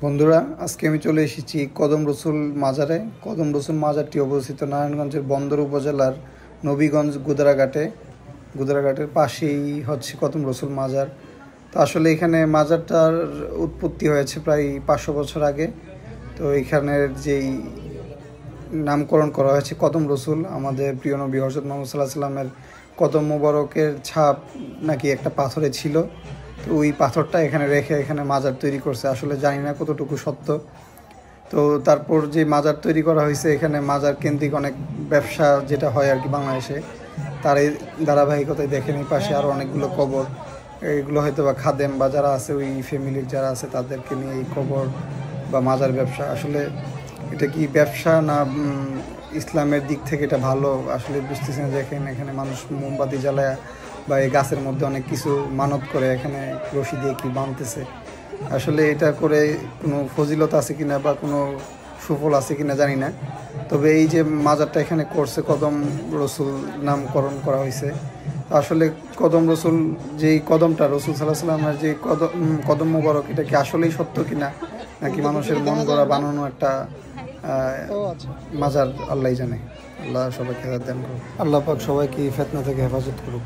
বন্ধুরা, আজকে আমি চলে এসেছি কদম রসুল মাজারে। কদম রসুল মাজারটি অবস্থিত নারায়ণগঞ্জের বন্দর উপজেলার নবীগঞ্জ গুদারাঘাটের পাশেই হচ্ছে কদম রসুল মাজার। তো আসলে এখানে মাজারটার উৎপত্তি হয়েছে প্রায় 500 বছর আগে। তো এখানের যেই নামকরণ করা হয়েছে কদম রসুল, আমাদের প্রিয় নবী হযরত মুহাম্মদ সাল্লাল্লাহু আলাইহি সাল্লামের কদম মোবারকের ছাপ নাকি একটা পাথরে ছিল। তো ওই পাথরটা এখানে রেখে এখানে মাজার তৈরি করছে। আসলে জানি না কতটুকু সত্য। তো তারপর যে মাজার তৈরি করা হয়েছে, এখানে মাজার কেন্দ্রিক অনেক ব্যবসা যেটা হয় আর কি বাংলাদেশে, তার এই ধারাবাহিকতায় দেখেন এই পাশে আরও অনেকগুলো কবর। এগুলো হয়তো বা খাদেম বা যারা আছে ওই ফ্যামিলির যারা আছে তাদেরকে নিয়ে এই কবর বা মাজার ব্যবসা। আসলে এটা কি ব্যবসা না ইসলামের দিক থেকে এটা ভালো আসলে বুঝতেছি না। দেখেন এখানে মানুষ মোমবাতি জ্বালায় বা এই গাছের মধ্যে অনেক কিছু মানত করে এখানে রশি দিয়ে কি বাঁধতেছে। আসলে এটা করে কোনো ফজিলত আছে কিনা বা কোনো সুফল আছে কিনা জানি না। তবে এই যে মাজারটা এখানে করছে, কদম রসুল নামকরণ করা হয়েছে। আসলে কদম রসুল যেই কদমটা রসুল সাল্লাল্লাহু আলাইহি সাল্লামের যে কদম মোবারক, এটা কি আসলেই সত্য কিনা নাকি মানুষের মন গড়া বানানো একটা মাজার, আল্লাহই জানে। আল্লাহ সবাইকে হেদায়েত দান করুক। আল্লাহ পাক সবাইকে ফিতনা থেকে হেফাজত করুক।